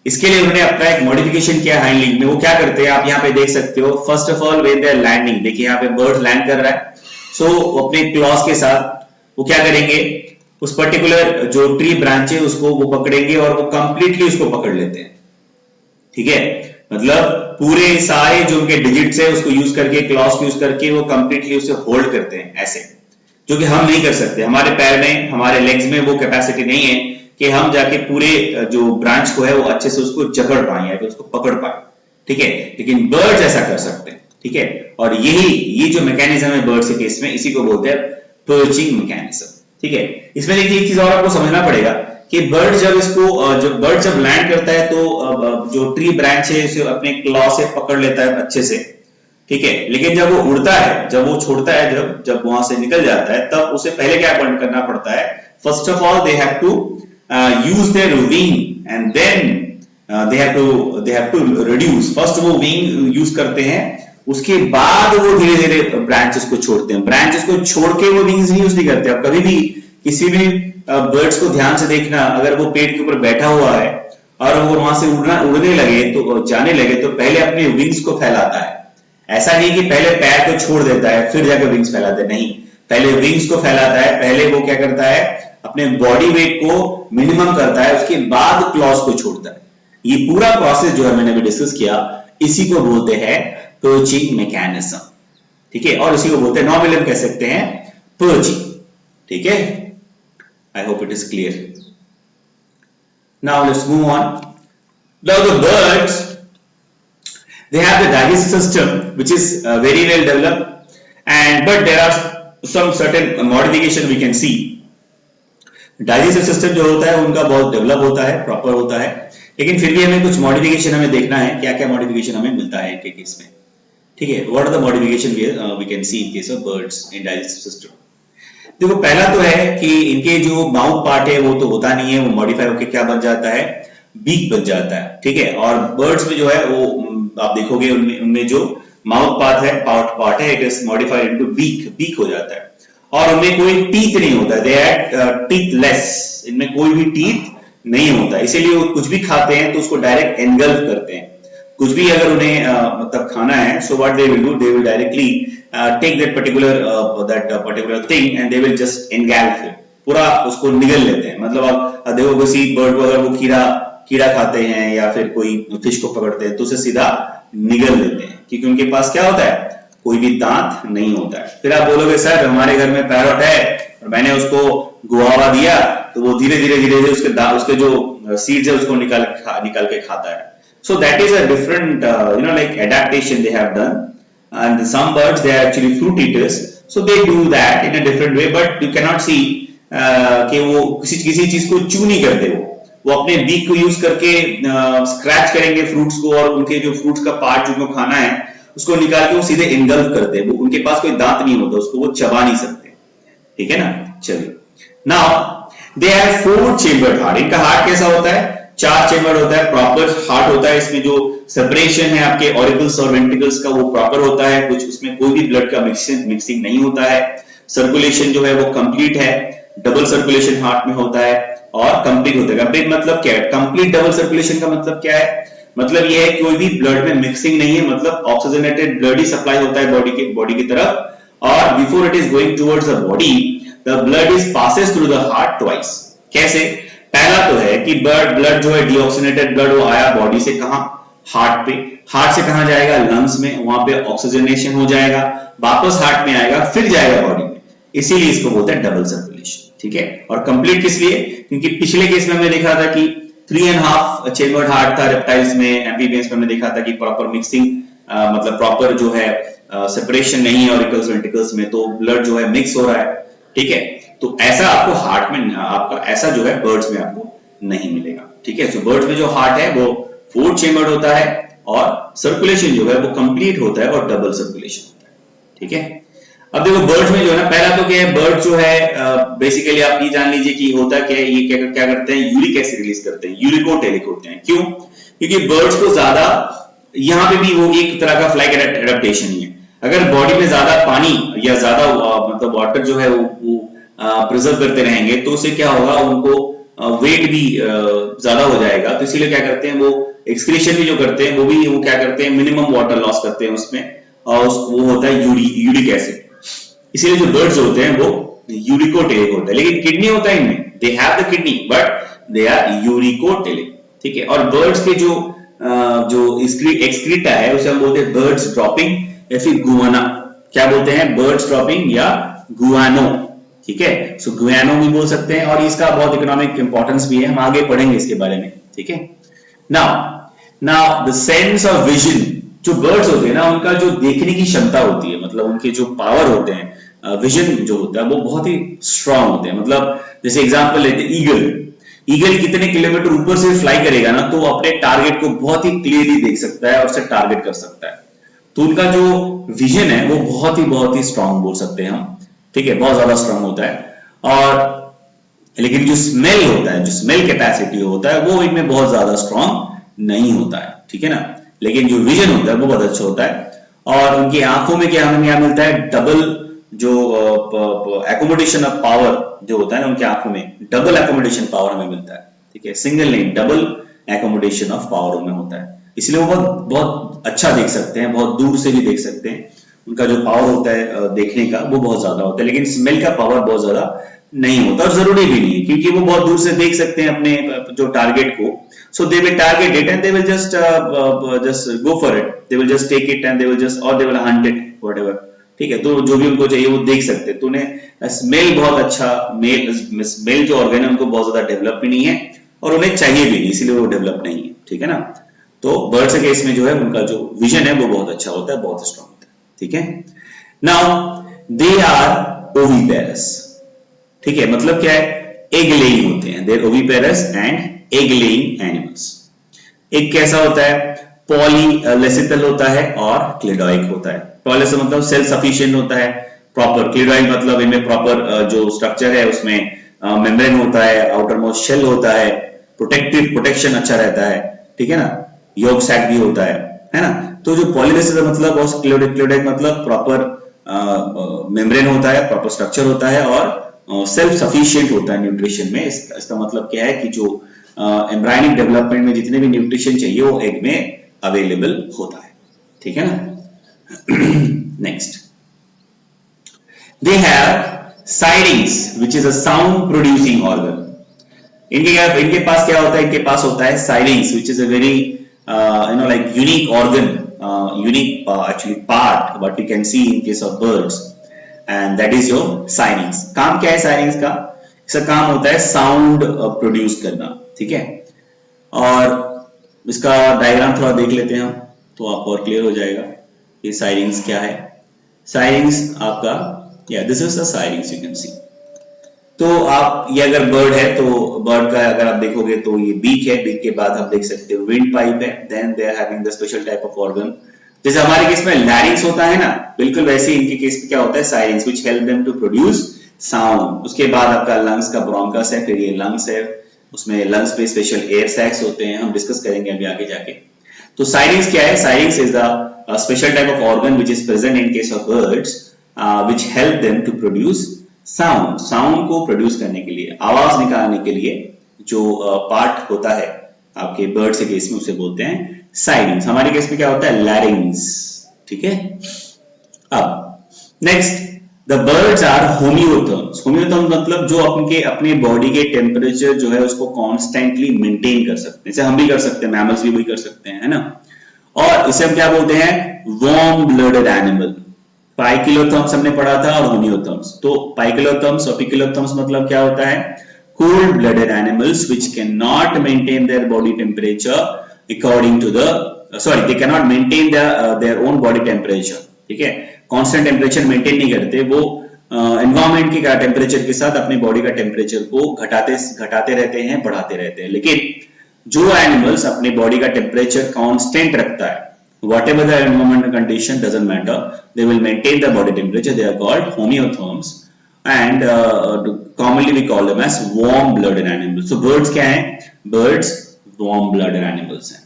इसके लिए उन्होंने अपना एक मॉडिफिकेशन किया हाइंड लिम्ब में। वो क्या करते हैं आप यहाँ पे देख सकते हो। First of all when they are landing, देखिए यहाँ पे बर्ड लैंड कर रहा है, सो अपने क्लॉज के साथ वो क्या करेंगे, उस पर्टिकुलर जो ट्री ब्रांच है उसको वो पकड़ेंगे और वो कंप्लीटली उसको पकड़ लेते हैं, ठीक है। मतलब पूरे सारे जो उनके डिजिट्स है उसको यूज करके, क्लॉज को यूज करके वो कंप्लीटली उसे होल्ड करते हैं ऐसे, जो कि हम नहीं कर सकते। हमारे पैर में, हमारे लेग्स में वो कैपेसिटी नहीं है कि हम जाके पूरे जो ब्रांच को है वो अच्छे से उसको जकड़ पाए या फिर उसको पकड़ पाए, ठीक है। लेकिन बर्ड्स ऐसा कर सकते हैं, ठीक है। और ये जो मैकेनिज्म है बर्ड्स के केस में, इसी को बोलते हैं पर्चिंग मैकेनिज्म, ठीक है। इसमें देखिए एक चीज और आपको समझना पड़ेगा कि बर्ड जब लैंड करता है तो जो ट्री ब्रांच है उसे अपने क्लॉ से पकड़ लेता है अच्छे से, ठीक है। लेकिन जब वो उड़ता है, जब वो छोड़ता है, जब वहां से निकल जाता है, तब उसे पहले क्या करना पड़ता है, first of all they have to use their wing and then they have to reduce. First वो विंग यूज करते हैं, उसके बाद वो धीरे धीरे ब्रांचेस को छोड़ते हैं। ब्रांचेस को छोड़ के वो विंग्स यूज नहीं करते। अब कभी भी किसी भी बर्ड्स को ध्यान से देखना, अगर वो पेड़ के ऊपर बैठा हुआ है और वो वहां से उड़ने लगे तो जाने लगे तो पहले अपने विंग्स को फैलाता है। ऐसा नहीं कि पहले पैर को छोड़ देता है फिर जाकर विंग्स फैलाता है, नहीं, पहले विंग्स को फैलाता है। पहले वो क्या करता है, अपने बॉडी वेट को मिनिमम करता है, उसके बाद क्लॉज को छोड़ता है। ये पूरा प्रोसेस जो है मैंने अभी डिस्कस किया, इसी को बोलते हैं पर्चिंग मैकेनिज्म, ठीक है, और इसी को बोलते हैं, नॉर्मली हम कह सकते हैं पर्चिंग, ठीक है। आई hope it is clear. Now let's move on. Now the birds, they have the digestive system which is very well developed, and but there are some certain modification we can see. Digestive system जो होता है उनका बहुत develop होता है, proper होता है, लेकिन फिर भी हमें कुछ मॉडिफिकेशन हमें देखना है, क्या क्या मॉडिफिकेशन हमें मिलता है इनके केस में, ठीक है। What are the modification we can see in case of birds in digestive system. देखो पहला तो है कि इनके जो माउथ पार्ट है वो तो होता नहीं है, वो मॉडिफाई होकर क्या बन जाता है, बीक बन जाता है, ठीक है। और बर्ड्स में जो है वो आप देखोगे उनमें जो माउथ पार्ट है it is modified into beak, beak हो जाता है, और उनमें कोई टीथ नहीं होता, दे हैव टीथलेस, इनमें कोई भी टीथ नहीं होता, इसीलिए वो कुछ भी खाते हैं तो उसको डायरेक्ट एनगल्फ करते हैं। कुछ भी अगर उन्हें मतलब खाना है, so what they will do, they will directly take that particular thing and they will just engulf it, पूरा उसको निगल लेते हैं। मतलब आप देखो किसी बर्ड को अगर वो कीड़ा खाते हैं या फिर कोई फिश को पकड़ते हैं तो उसे सीधा निगल लेते हैं, क्योंकि उनके पास क्या होता है, कोई भी दांत नहीं होता है। फिर आप बोलोगे सर हमारे घर में पैरट है और मैंने उसको गुआवा दिया तो वो धीरे धीरे उसके जो सीड्स है उसको निकाल के खाता है। So that is a different like adaptation they have done, and some birds they are actually fruit eaters, so they do that in a different way, but you cannot see कि वो किसी चीज को चू नहीं करते, वो अपने बीक को यूज करके स्क्रैच करेंगे फ्रूट्स को, और उनके जो फ्रूट्स का पार्ट जिनको खाना है उसको निकाल के वो सीधे इंगल्फ करते हैं, उनके पास कोई दांत नहीं होता, उसको वो चबा नहीं सकते, ठीक है ना। चलिए, now they have 4 chambered heart. इनका हार्ट कैसा होता है, 4 चेम्बर होता है, प्रॉपर हार्ट होता है, इसमें जो सेपरेशन है आपके ऑरिकल्स और वेंट्रिकल्स का वो प्रॉपर होता है, कुछ उसमें कोई भी ब्लड का मिक्सिंग नहीं होता है, सर्कुलेशन जो है वो कंप्लीट है, डबल सर्कुलेशन हार्ट में होता है और कंप्लीट होता है। कंप्लीट मतलब क्या है, कंप्लीट डबल सर्कुलेशन का मतलब क्या है, मतलब ये है कोई भी ब्लड में मिक्सिंग नहीं है, मतलब ऑक्सीजनेटेड ब्लड ही सप्लाई होता है बॉडी की तरफ, और before it is going towards the body the blood is passes through the heart twice. कैसे, पहला तो है कि ब्लड जो है डीऑक्सीजनेटेड ब्लड वो आया बॉडी से कहां, हार्ट पे, हार्ट से कहां जाएगा, लंग्स में, वहां पे ऑक्सीजनेशन हो जाएगा, वापस हार्ट में आएगा, फिर जाएगा बॉडी में, इसीलिए इसको बोलते हैं डबल सर्कुलेशन, ठीक है। और कंप्लीट किस लिए, क्योंकि पिछले केस में हमने देखा था कि 3.5 चेम्बर्ड हार्ट था रेप्टाइल्स में, एम्फीबियंस में हमने देखा था कि प्रॉपर मिक्सिंग मतलब प्रॉपर जो है सेपरेशन नहीं है ऑरिकल्स वेंट्रिकल्स में, तो ब्लड जो है मिक्स हो रहा है, ठीक है। तो ऐसा आपको हार्ट में आपका ऐसा जो है बर्ड्स में आपको नहीं मिलेगा, ठीक है। सो बर्ड्स में जो हार्ट है वो 4 चेम्बर्ड होता है और सर्कुलेशन जो है वो कंप्लीट होता है और डबल सर्कुलेशन होता है, ठीक है। अब देखो बर्ड्स में जो है ना, पहला तो क्या है, बर्ड जो है बेसिकली आप ये जान लीजिए कि होता क्या है, ये क्या करते हैं, यूरिक एसिड रिलीज करते हैं, यूरिकोटेलिक होते हैं। क्यों, क्योंकि बर्ड्स को ज्यादा, यहाँ पे भी वो एक तरह का फ्लाइक एडेप्टेशन ही है, अगर बॉडी में ज्यादा पानी या ज्यादा मतलब वाटर जो है वो प्रिजर्व करते रहेंगे तो उससे क्या होगा, उनको वेट भी ज्यादा हो जाएगा, तो इसीलिए क्या करते हैं वो एक्सक्रीशन भी जो करते हैं वो क्या करते हैं, मिनिमम वाटर लॉस करते हैं उसमें, और वो होता है यूरिक एसिड, इसीलिए जो बर्ड्स होते हैं वो यूरिकोटेलिक होता है। लेकिन किडनी होता है इनमें, they have the kidney but they are uricotelic, ठीक है। और बर्ड्स के जो एक्सक्रीटा है उसे हम बोलते हैं बर्ड्स ड्रॉपिंग या फिर गुआना, क्या बोलते हैं, बर्ड्स ड्रॉपिंग या गुआनो, ठीक है। सो गुआनो भी बोल सकते हैं, और इसका बहुत इकोनॉमिक इंपॉर्टेंस भी है, हम आगे पढ़ेंगे इसके बारे में, ठीक है। Now the sense of vision, जो बर्ड्स होते हैं ना उनका जो देखने की क्षमता होती है, मतलब उनके जो पावर होते हैं, विजन जो होता है वो बहुत ही स्ट्रांग होते हैं। मतलब जैसे एग्जांपल लेते हैं ईगल कितने किलोमीटर ऊपर से फ्लाई करेगा ना तो अपने टारगेट को बहुत ही क्लियरली देख सकता है और उसे टारगेट कर सकता है, तो उनका जो विजन है वो बहुत ही स्ट्रांग बोल सकते हैं हम, ठीक है, बहुत ज्यादा स्ट्रांग होता है। और लेकिन जो स्मेल होता है, जो स्मेल कैपेसिटी होता है वो इनमें बहुत ज्यादा स्ट्रांग नहीं होता है, ठीक है ना। लेकिन जो विजन होता है वो बहुत अच्छा होता है, और उनकी आंखों में क्या हमें यहाँ मिलता है, डबल जो एकोमोडेशन ऑफ पावर जो होता है ना, उनकी आंखों में डबल एकोमोडेशन पावर हमें मिलता है, ठीक है, सिंगल नहीं डबल एकोमोडेशन ऑफ पावर उनमें होता है, इसलिए वो बहुत अच्छा देख सकते हैं, बहुत दूर से भी देख सकते हैं, उनका जो पावर होता है देखने का वो बहुत ज्यादा होता है, लेकिन स्मेल का पावर बहुत ज्यादा नहीं होता और जरूरी भी नहीं है, क्योंकि वो बहुत दूर से देख सकते हैं अपने जो टारगेट को. So they will target it and they will just go for it, they will just take it and they will just और they will hunt it whatever. ठीक है, तो जो भी उनको चाहिए वो देख सकते हैं. तो उन्हें स्मेल बहुत अच्छा, मेल जो ऑर्गन है उनको बहुत ज्यादा डेवलप भी नहीं है और उन्हें चाहिए भी नहीं, इसलिए वो डेवलप नहीं है. ठीक है ना. तो बर्ड्स के केस में जो है उनका जो विजन है वो बहुत अच्छा होता है, बहुत स्ट्रांग होता है. ठीक है. Now they are oviparous. ठीक है, मतलब क्या है, एग लेइंग होते हैं. They're oviparous and egg laying animals. एक कैसा होता है, पॉलीलेसिटल होता है और क्लिडॉइक होता है. पॉलीलेसिटल मतलब सेल्फ सफिशिएंट होता है, प्रॉपर. क्लिडॉइक मतलब इनमें प्रॉपर जो स्ट्रक्चर है उसमें मेम्ब्रेन होता है, आउटर मोस्ट शेल होता है, प्रोटेक्शन अच्छा रहता है. ठीक है ना. योग सैक भी होता है ना. तो जो पॉलीलेसिटल मतलब और क्लिडॉइक मतलब प्रॉपर मेम्ब्रेन होता है, प्रॉपर स्ट्रक्चर होता है और सेल्फ सफिशिएंट होता है न्यूट्रिशन में. इसका मतलब क्या है कि जो एम्ब्रायनिक डेवलपमेंट में जितने भी न्यूट्रिशन चाहिए वो एग में अवेलेबल होता है. ठीक है ना. Next, they have sidings which is a sound producing organ. इनके पास क्या होता है, इनके पास होता है sidings which is a very like unique organ, unique actually part what we can see in case of birds, and that is your signings. काम क्या है साइनिंग्स का, इसका काम होता है साउंड प्रोड्यूस करना. ठीक है. और इसका डायग्राम थोड़ा देख लेते हैं हम तो आपको और क्लियर हो जाएगा कि साइनिंग्स क्या है. साइनिंग्स आपका, या this is the signings you can सी. तो आप ये अगर बर्ड है तो बर्ड का अगर आप देखोगे तो ये बीक है, बीक के बाद आप देख सकते हो विंड पाइप है, then they are having the special type of organ. जैसे हमारे केस में लैरिंक्स होता है ना, बिल्कुल वैसे इनके केस में क्या होता है, syrinx which help them to produce sound. उसके बाद आपका लंग्स का ब्रोंकस है, फिर ये लंग्स है, उसमें लंग्स पे स्पेशल एयर सैक्स होते हैं, हम डिस्कस करेंगे अभी आगे जाके. तो साइनिंग्स क्या है, syrinx is the special type of organ which is present in case of birds which help them to produce sound. Sound को प्रोड्यूस करने के लिए, आवाज निकालने के लिए जो पार्ट होता है आपके बर्ड्स के केस में उसे बोलते हैं साइनिंग्स. हमारे केस में क्या होता है, लैरिंग्स. ठीक है. अब next, the birds are homeotherms. Homeotherms मतलब जो अपने बॉडी के टेम्परेचर जो है उसको कॉन्स्टेंटली मेंटेन कर सकते हैं. जैसे हम भी कर सकते हैं, मैमल्स भी कर सकते हैं, है ना. और इसे हम क्या बोलते हैं, वार्म ब्लडेड एनिमल. पाइकिलोथर्म्स हमने पढ़ा था और होमियोथर्म्स. तो पाइकिलोथर्म्स और पिकिलोथर्म्स मतलब क्या होता है, cold blooded animals which cannot maintain their body temperature according to the they cannot maintain their own body temperature. ठीक है, कांस्टेंट टेम्परेचर मेंटेन नहीं करते, वो एनवायरमेंट के टेम्परेचर के साथ अपने बॉडी का टेम्परेचर को घटाते रहते हैं, बढ़ाते रहते हैं. लेकिन जो एनिमल्स अपने बॉडी का टेम्परेचर कांस्टेंट रखता है, whatever the environmental condition doesn't matter, they will maintain the body temperature, they are called homeotherms. And commonly we call them as warm blooded animals. So birds क्या हैं, birds warm blooded animals हैं.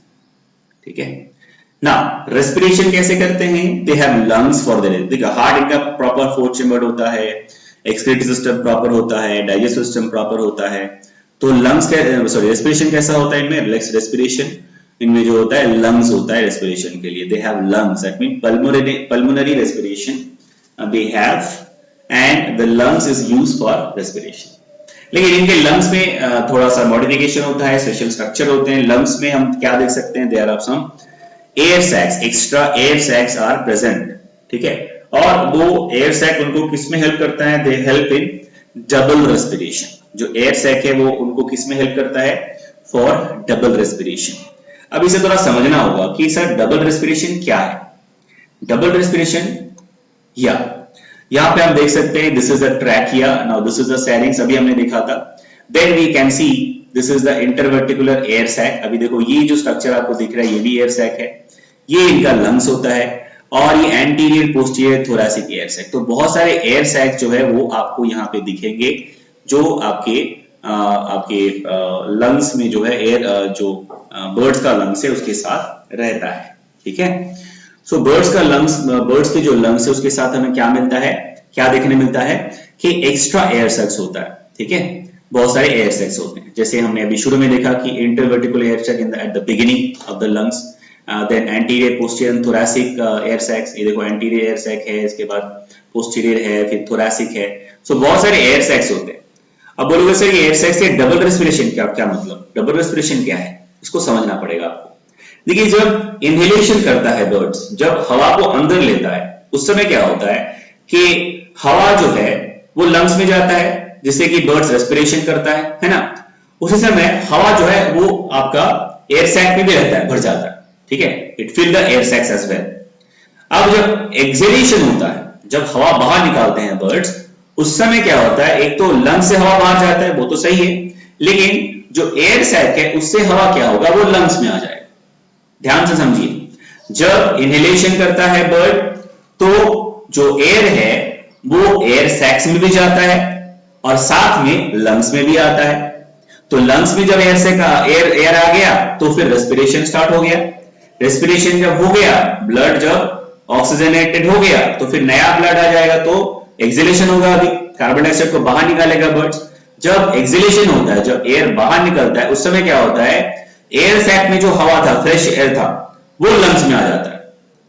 ठीक है. Now respiration कैसे करते हैं, they have lungs for their, देखो heart इनका प्रॉपर फोर्थ चैम्बर होता है, एक्सक्रीटरी सिस्टम प्रॉपर होता है, डाइजेस्टिव सिस्टम प्रॉपर होता है. तो लंग्स रेस्पिरेशन कैसा होता है इनमें, रिलैक्स रेस्पिरेशन. इनमें जो होता है लंग्स होता है रेस्पिरेशन के लिए, they have lungs, that means pulmonary respiration they have, and the lungs is used for respiration. लेकिन इनके लंग्स में थोड़ा सा मॉडिफिकेशन होता है, स्पेशल स्ट्रक्चर होते हैं. लंग्स में हम क्या देख सकते हैं, there are some air sacs, extra air sacs are present. ठीक है. और वो एयर सैक उनको किसमें हेल्प करता है, they help in double respiration. जो एयर सैक है वो उनको किसमें हेल्प करता है, for double respiration. अब इसे थोड़ा समझना होगा कि सर डबल रेस्पिरेशन क्या है. डबल रेस्पिरेशन, या यहां पे हम देख सकते हैं, this is the trachea, now this is the syrinx, अभी हमने देखा था. Then we can see this is the interclavicular air sac. अभी देखो ये जो स्ट्रक्चर आपको दिख रहा है ये भी एयर सैक है, ये इनका लंग्स होता है, और ये anterior posterior thoracic air sac. तो बहुत सारे एयर सैक जो है वो आपको यहाँ पे दिखेंगे, जो आपके लंग्स में जो है एयर जो बर्ड्स का लंग्स है उसके साथ रहता है. ठीक है. सो बर्ड्स का लंग्स, बर्ड्स के जो लंग्स है उसके साथ हमें क्या मिलता है, क्या देखने मिलता है कि एक्स्ट्रा एयर सैक्स होता है. ठीक है, बहुत सारे एयर सैक्स होते हैं. जैसे हमने अभी शुरू में देखा कि intervertebral air sac at the beginning of the lungs, then anterior posterior thoracic air sacs. ये देखो एंटीरियर एयर सैक है, इसके बाद पोस्टीरियर है, फिर थोरैसिक है. सो बहुत सारे एयर सैक्स होते हैं. अब बोलोगे सर ये एयर सैक से डबल रेस्पिरेशन क्या क्या मतलब, डबल रेस्पिरेशन क्या है, इसको समझना पड़ेगा आपको। देखिए जब इनहेलेशन करता है बर्ड्स, जब हवा को अंदर लेता है, उस समय क्या होता है कि हवा जो है वो लंग्स में जाता है, जिससे कि बर्ड्स रेस्पिरेशन करता है ना। उसी समय हवा जो है वो आपका एयर सैक में भी रहता है, भर जाता है, ठीक है, it fill the air sacs as well. अब जब एक्सहेलेशन होता है, जब हवा बाहर निकालते हैं बर्ड्स, उस समय क्या होता है, एक तो लंग से हवा बाहर जाता है, वो तो सही है, लेकिन जो एयर सैक है उससे हवा क्या होगा, वो लंग्स में आ जाएगा। ध्यान से समझिए, जब इनहेलेशन करता है बर्ड तो जो एयर है वो एयर सैक्स में भी जाता है और साथ में लंग्स में भी आता है। तो लंग्स में जब एयर से एयर आ गया तो फिर रेस्पिरेशन स्टार्ट हो गया। रेस्पिरेशन जब हो गया, ब्लड जब ऑक्सीजनेटेड हो गया तो फिर नया ब्लड आ जाएगा, तो एक्सहेलेशन होगा, अभी कार्बन डाइऑक्साइड को बाहर निकालेगा बर्ड्स। जब एक्सहेलेशन होता है, जब एयर बाहर निकलता है, उस समय क्या होता है, एयर सैक में जो हवा था, फ्रेश एयर था, वो लंग्स में आ जाता है,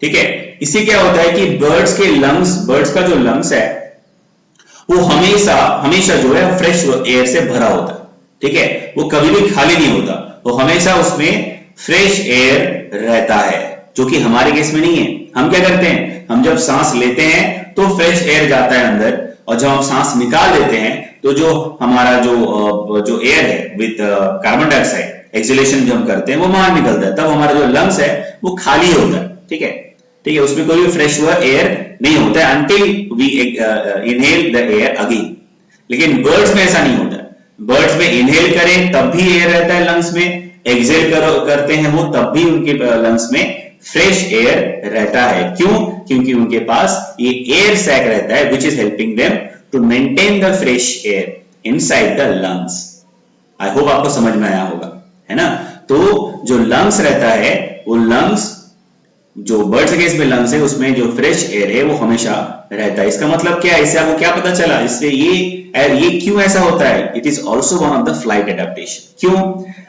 ठीक है। इससे क्या होता है कि बर्ड्स के लंग्स, बर्ड्स का जो लंग्स है वो हमेशा हमेशा जो है फ्रेश एयर से भरा होता है, ठीक है, वो कभी भी खाली नहीं होता, वो हमेशा उसमें फ्रेश एयर रहता है, जो कि हमारे केस में नहीं है। हम क्या करते हैं, हम जब सांस लेते हैं तो फ्रेश एयर जाता है अंदर, और जब हम सांस निकाल देते हैं तो जो हमारा जो एयर है विद कार्बन डाइऑक्साइड एक्सहेलेशन जो हम करते हैं वो बाहर निकलता है, तब हमारा जो लंग्स है वो खाली होता है, ठीक है, ठीक है, उसमें कोई भी फ्रेश हुआ एयर नहीं होता है until we inhale the air again। लेकिन बर्ड्स में ऐसा नहीं होता है, बर्ड्स में इनहेल करें तब भी एयर रहता है लंग्स में, एक्सहेल करते हैं वो तब भी उनके लंग्स में फ्रेश एयर रहता है। क्यों? क्योंकि उनके पास ये एयर सैक रहता है which is helping them to maintain the fresh air inside the lungs। I hope आपको समझ में आया होगा, है ना। तो जो लंग्स रहता है, वो लंग्स, जो बर्ड्स के केस में लंग्स है, उसमें जो फ्रेश एयर है वो हमेशा रहता है। इसका मतलब क्या है, इससे आपको क्या पता चला, इससे ये क्यों ऐसा होता है, it is also one of the flight adaptation. क्यों?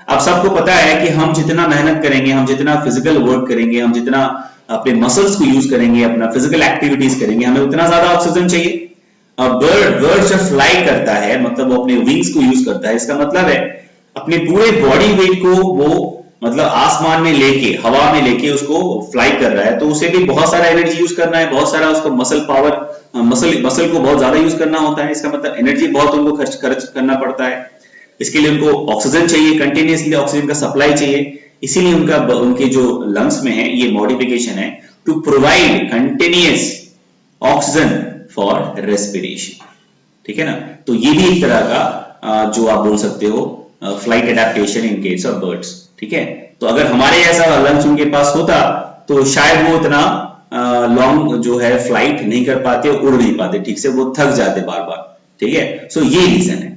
आप सबको पता है कि हम जितना मेहनत करेंगे, हम जितना फिजिकल वर्क करेंगे, हम जितना अपने मसल्स को यूज करेंगे, अपना फिजिकल एक्टिविटीज करेंगे, हमें उतना ज्यादा ऑक्सीजन चाहिए। बर्ड जब फ्लाई करता है, मतलब वो अपने विंग्स को यूज करता है, इसका मतलब है अपने पूरे बॉडी वेट को वो मतलब आसमान में लेके, हवा में लेके उसको फ्लाई कर रहा है, तो उसे भी बहुत सारा एनर्जी यूज करना है, बहुत सारा उसको मसल पावर, मसल को बहुत ज्यादा यूज करना होता है। इसका मतलब एनर्जी बहुत उनको खर्च करना पड़ता है। इसके लिए उनको ऑक्सीजन चाहिए, कंटिन्यूसली ऑक्सीजन का सप्लाई चाहिए। इसीलिए उनके जो लंग्स में है ये मॉडिफिकेशन है to provide continuous oxygen for respiration, ठीक है ना। तो ये भी एक तरह का जो आप बोल सकते हो flight adaptation in case of birds, ठीक है। तो अगर हमारे ऐसा लंग्स उनके पास होता तो शायद वो इतना लॉन्ग जो है फ्लाइट नहीं कर पाते, उड़ नहीं पाते ठीक से, वो थक जाते बार बार, ठीक है। सो ये रीजन है,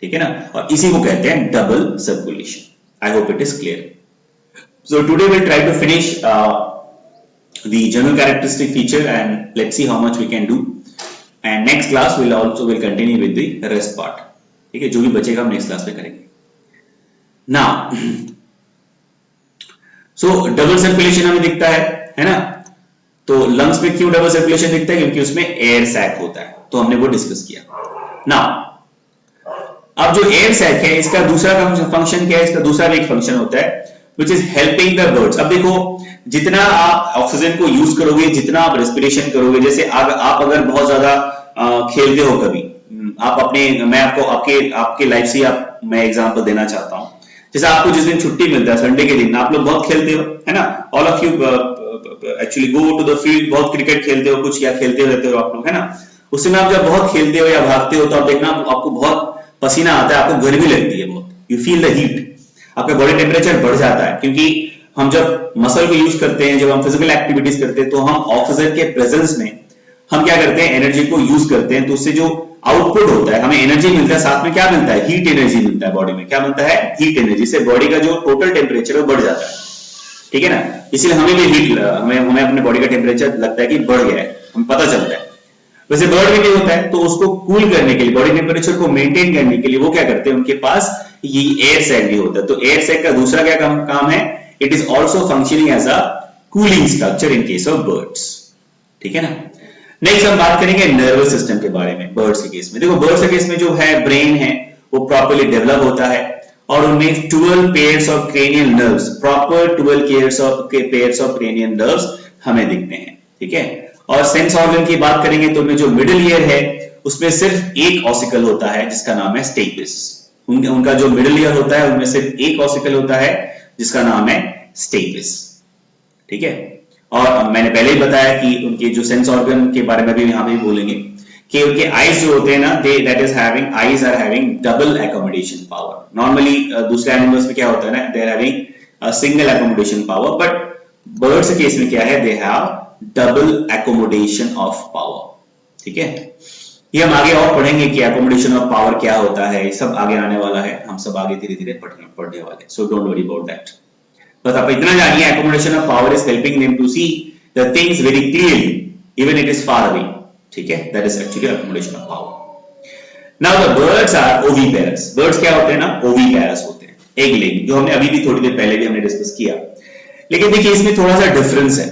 ठीक है ना, और इसी को कहते हैं double circulation. I hope it is clear. So today will try to finish the general characteristic feature and let's see how much we can do, and next class will continue with the rest part, ठीक है। जो भी बचेगा हम next class में करेंगे। Now so double circulation हमें दिखता है ना। तो लंग्स में क्यों डबल सर्कुलेशन दिखता है? क्योंकि उसमें एयर सैक होता है, तो हमने वो डिस्कस किया। नाउ अब जो एयर सैक है, इसका दूसरा फंक्शन क्या है? इसका दूसरा भी एक फंक्शन होता है which is helping the birds। अब देखो, जितना आप ऑक्सीजन को यूज करोगे, जितना आप रेस्पिरेशन करोगे, जैसे आप अगर बहुत ज्यादा खेलते हो कभी, आप अपने, मैं आपको आपके लाइफ से मैं एग्जांपल देना चाहता हूं। जैसे आपको जिस दिन छुट्टी मिलता है, संडे के दिन, आप लोग बहुत खेलते हो, है ना। All of you actually go to the field, बहुत क्रिकेट खेलते हो कुछ, या खेलते रहते हो आप लोग, है ना। उस समय आप जब बहुत खेलते हो या भागते हो, तो आप देखना आपको बहुत पसीना आता है, आपको गर्मी लगती है बहुत, यू फील द हीट, आपका बॉडी टेम्परेचर बढ़ जाता है। क्योंकि हम जब मसल को यूज करते हैं, जब हम फिजिकल एक्टिविटीज करते हैं, तो हम ऑक्सीजन के प्रेजेंस में हम क्या करते हैं, एनर्जी को यूज करते हैं। तो उससे जो आउटपुट होता है, हमें एनर्जी मिलता है, साथ में क्या मिलता है, हीट एनर्जी मिलता है। बॉडी में क्या मिलता है, हीट एनर्जी से बॉडी का जो टोटल टेम्परेचर है वो बढ़ जाता है, ठीक है ना। इसलिए हमें भी हीट, हमें अपने बॉडी का टेम्परेचर लगता है कि बढ़ गया है, हमें पता चलता है। वैसे बर्ड में क्या होता है, तो उसको कूल करने के लिए, बॉडी टेम्परेचर को मेंटेन करने के लिए वो क्या करते हैं, उनके पास ये एयर सैक भी होता है। तो एयर सैक का दूसरा क्या काम है, it is also functioning as a cooling structure in case of birds, ठीक है ना। नेक्स्ट हम बात करेंगे नर्वस सिस्टम के बारे में बर्ड्स के केस में। देखो बर्ड्स के केस में जो है ब्रेन है वो प्रॉपर्ली डेवलप होता है और उनमें 12 pairs of cranial nerves, proper 12 pairs of cranial nerves हमें दिखते हैं, ठीक है। और सेंस ऑर्गन की बात करेंगे तो उनमें जो मिडिल ईयर है उसमें सिर्फ एक ऑसिकल होता है जिसका नाम है स्टेपिस। उनका जो मिडिल ईयर होता है उनमें सिर्फ एक ऑसिकल होता है जिसका नाम है स्टेपिस, ठीक है। और मैंने पहले ही बताया कि उनके जो सेंस ऑर्गन के बारे में भी यहां पे बोलेंगे कि उनके आईज जो होते हैं ना, eyes are having double accommodation power. Normally दूसरे एनिमल्स में क्या होता है ना, they are having single accommodation power, but birds के केस में क्या है, they have double accommodation of power, ठीक है। ये हम आगे और पढ़ेंगे कि एकोमोडेशन ऑफ पावर क्या होता है, ये सब आगे आने वाला है, हम सब आगे धीरे धीरे पढ़ने वाले, so don't worry about that. बस आप इतना जानिए, accommodation of power is helping them to see the things very clearly even it is far away, ठीक है। That is actually accommodation of power. Now the birds are oviparous. Birds क्या होते हैं ना, ओविपेरस होते हैं, एग लेइंग, जो हमने अभी भी थोड़ी देर पहले भी हमने डिस्कस किया। लेकिन देखिए इसमें थोड़ा सा डिफरेंस है।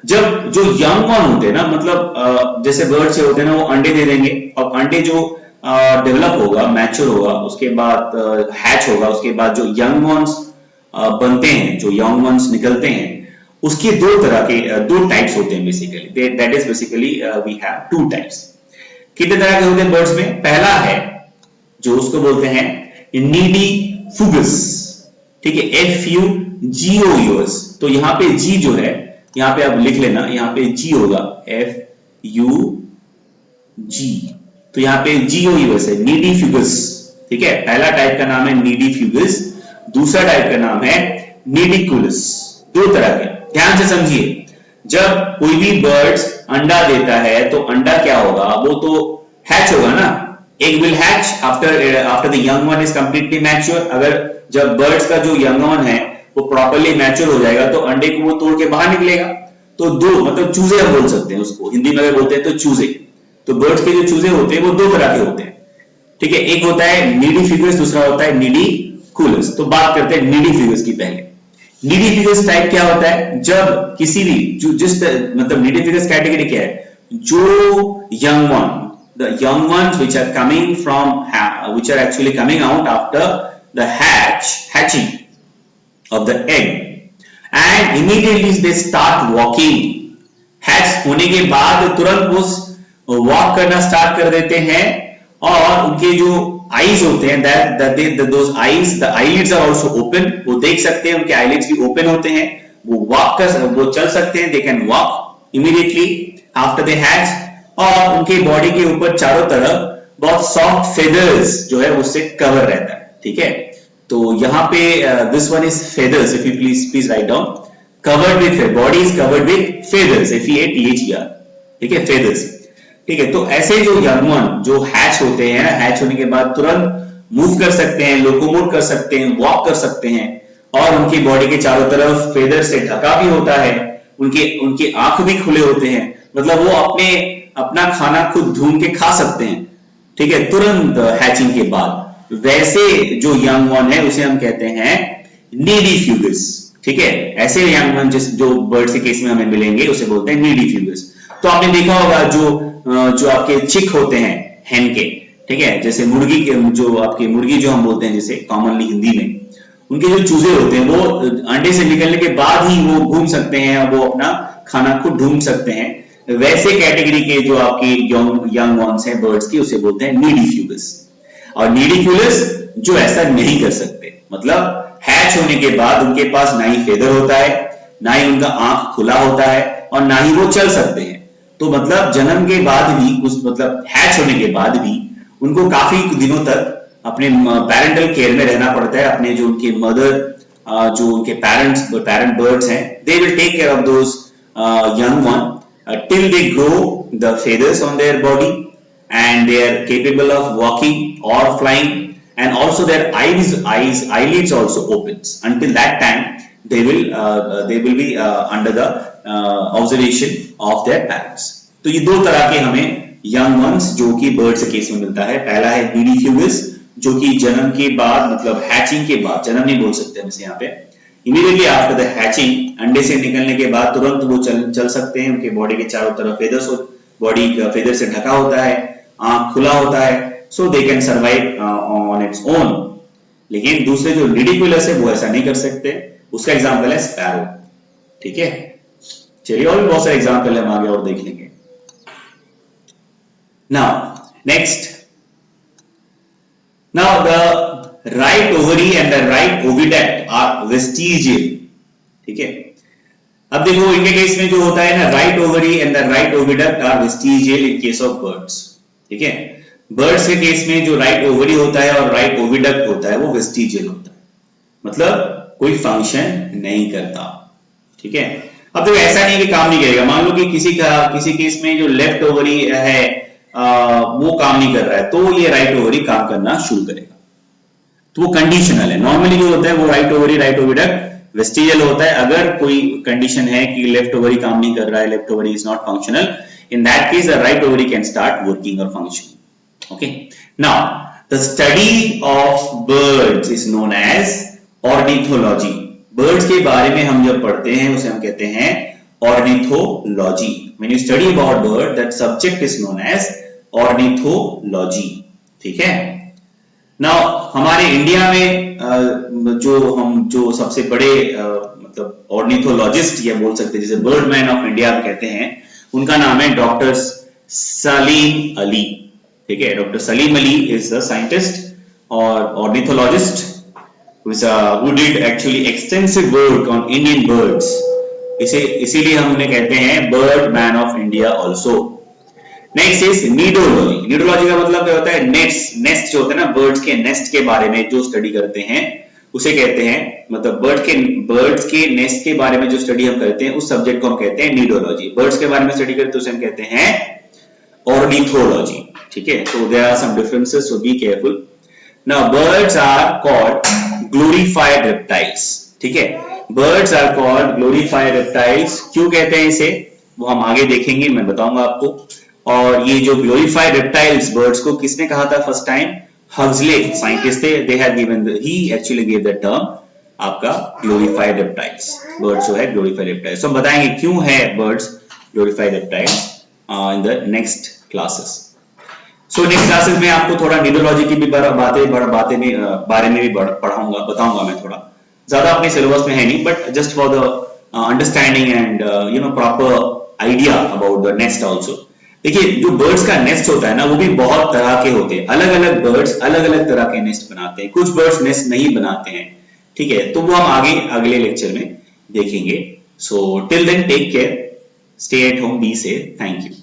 जब जो यंग वन होते हैं ना, मतलब जैसे बर्ड से होते हैं ना, वो अंडे दे देंगे और अंडे जो डेवलप होगा, मैच्योर होगा, उसके बाद हैच होगा, उसके बाद जो यंग वंस बनते हैं, जो यंग वंस निकलते हैं, उसके दो तरह के दो टाइप्स होते हैं basically. That is basically we have two types. कितने तरह के होते हैं बर्ड्स में? पहला है जो उसको बोलते हैं नीडिफ्यूगस, ठीक है, FUGOUS। तो यहाँ पे जी जो है, यहाँ पे आप लिख लेना, यहाँ पे जी होगा FUG, तो यहाँ पे GOUS है, नीडिफ्यूगस, ठीक है। पहला टाइप का नाम है नीडिफ्यूगस, दूसरा टाइप का नाम है नीडिकुलस। दो तरह के, ध्यान से समझिए। जब कोई भी बर्ड्स अंडा देता है तो अंडा क्या होगा, वो तो हैच होगा ना, egg will hatch after the young one is completely mature. अगर जब बर्ड्स का जो यंग वन है वो प्रॉपर्ली मैच्योर हो जाएगा तो अंडे को वो तोड़ के बाहर निकलेगा। तो दो, मतलब चूजे हम बोल सकते हैं उसको, हिंदी में अगर बोलते हैं तो चूजे। तो बर्ड्स के जो चूजे होते हैं वो दो तरह के होते हैं, ठीक है। एक होता है नीडिफ्यूगस, दूसरा होता है नीडिकुलस। तो बात करते हैं नीडिफ्यूगस की पहले। नीडिफ्यूगस टाइप क्या होता है, जब किसी भी मतलब नीडिफ्यूगस कैटेगरी क्या है, जो young one, the young ones which are coming from which are actually coming out after the hatching of the egg and immediately they start walking। hatch होने के बाद तुरंत उस वॉक करना स्टार्ट कर देते हैं और उनके जो आईज होते हैं, those eyes, the eyelids are also open, वो देख सकते हैं, उनके eyelids भी ओपन होते हैं, वो चल सकते हैं, they can walk immediately after they hatch। और उनके बॉडी के ऊपर चारों तरफ बहुत सॉफ्ट फेदर्स जो है उससे कवर रहता है, ठीक है। तो यहाँ पे this one is feathers, if you please write down, covered with, body is covered with feathers, FEATHER, ठीक है, फेदर्स, ठीक है। तो ऐसे जो यंग वन जो हैच होते हैं, हैच होने के बाद तुरंत मूव कर सकते हैं, लोकोमोट कर सकते हैं, वॉक कर सकते हैं और उनकी बॉडी के चारों तरफ फेदर से ढका भी होता है, उनके आंख भी खुले होते हैं, मतलब वो अपना खाना खुद ढूंढ के खा सकते हैं, ठीक है, तुरंत हैचिंग के बाद। वैसे जो यंग वन है उसे हम कहते हैं नीडिफ्यूगस, ठीक है। ऐसे यंग वन जो बर्ड के केस में हमें मिलेंगे उसे बोलते हैं नीडिफ्यूगस। तो आपने देखा होगा जो आपके चिक होते हैं हेन के, ठीक है, जैसे मुर्गी के, जो आपकी मुर्गी जो हम बोलते हैं जिसे कॉमनली हिंदी में, उनके जो चूजे होते हैं वो अंडे से निकलने के बाद ही वो घूम सकते हैं और वो अपना खाना खुद ढूंढ सकते हैं। वैसे कैटेगरी के जो आपके यंग वंस हैं बर्ड्स की, उसे बोलते हैं नीडिफ्यूगस। और नीडिकुलस जो ऐसा नहीं कर सकते, मतलब हैच होने के बाद उनके पास ना ही फेदर होता है, ना ही उनका आंख खुला होता है और ना ही वो चल सकते हैं। तो मतलब जन्म के बाद भी मतलब हैच होने के बाद भी उनको काफी दिनों तक अपने पेरेंटल केयर में रहना पड़ता है। अपने जो उनके मदर, जो उनके पेरेंट बर्ड्स हैं, they will take care of those young one till they grow the feathers on their body and they are capable of walking or flying, and also their eyelids also opens. Until that time they will be under the observation of their parents. तो ये दो तरह के हमें young ones जो कि birds के case में मिलता है। पहला है नीडिफ्यूगस जो कि जन्म के बाद, मतलब हैचिंग के बाद, जन्म नहीं बोल सकते हम इसे यहाँ पे, इमीडिएटली आफ्टर द हैचिंग, अंडे से निकलने के बाद तुरंत वो चल सकते हैं, उनके बॉडी के चारों तरफ बॉडी फेदर से ढका होता है, आंख खुला होता है, so they can survive on its own. लेकिन दूसरे जो निडिकुलस है वो ऐसा नहीं कर सकते, उसका एग्जांपल है स्पैरो। ठीक है, चलिए और भी बहुत सारे एग्जांपल है हम आगे और देख लेंगे। Now next, now the right ovary and the right oviduct are vestigial. ठीक है, अब देखो इनके केस में जो होता है ना, right ovary and the right oviduct are vestigial in case of birds. ठीक है, बर्ड्स के केस में जो राइट ओवरी होता है और राइट ओविडक्ट होता है वो वेस्टिजियल होता है, मतलब कोई फंक्शन नहीं करता। ठीक है, अब देखो ऐसा नहीं कि काम नहीं करेगा, मान लो कि किसी केस में जो लेफ्ट ओवरी है वो काम नहीं कर रहा है, तो ये राइट ओवरी काम करना शुरू करेगा, तो वो कंडीशनल है। नॉर्मली जो होता है वो right ovary right oviduct vestigial होता है। अगर कोई कंडीशन है कि लेफ्ट ओवरी काम नहीं कर रहा है, left ovary is not functional, in that case the right ovary can start working और functioning. Okay, now the study of birds is known as ornithology. Birds के बारे में हम जब पढ़ते हैं उसे हम कहते हैं ornithology. When you study about bird, that subject is known as ornithology. ठीक है, नाउ हमारे इंडिया में जो सबसे बड़े मतलब ऑर्निथोलॉजिस्ट या बोल सकते हैं, जैसे बर्डमैन ऑफ इंडिया कहते हैं, उनका नाम है डॉक्टर सलीम अली। ठीक है, doctor Salim Ali is the scientist और ornithologist who did actually extensive work on Indian birds. इसीलिए हम उन्हें कहते हैं bird man of India also. Next is nidology. Nidology का मतलब क्या होता है, नेस्ट जो होता है ना, बर्ड्स के नेस्ट के बारे में जो स्टडी करते हैं उसे कहते हैं, मतलब बर्ड्स के नेस्ट के बारे में जो स्टडी हम करते हैं उस सब्जेक्ट को हम कहते हैं नीडोलॉजी। बर्ड्स के बारे में स्टडी करते हैं उसे हम कहते हैं ऑर्निथोलॉजी। ठीक है, so there are some differences, so be careful. Now birds are called glorified reptiles. ठीक है, birds are called glorified reptiles। क्यों कहते हैं इसे वो हम आगे देखेंगे, मैं बताऊंगा आपको। और ये जो glorified reptiles birds को किसने कहा था फर्स्ट टाइम, हक्सले साइंटिस्ट थे, they had given he actually gave the term आपका glorified reptiles। birds जो है glorified reptiles, so हम बताएंगे क्यों है birds glorified reptiles in the next classes। So next classes में आपको थोड़ा नीडोलॉजी की भी बातें में बारे में भी पढ़ाऊंगा, बताऊंगा मैं। थोड़ा ज्यादा अपने सिलेबस में है नहीं, but just for the understanding and proper idea about the nest also. देखिए जो बर्ड्स का नेस्ट होता है ना, वो भी बहुत तरह के होते हैं। अलग अलग बर्ड्स अलग अलग तरह के नेस्ट बनाते हैं, कुछ बर्ड्स नेस्ट नहीं बनाते हैं। ठीक है, तो वो हम आगे अगले लेक्चर में देखेंगे। So till then take care, stay at home, be safe, thank you.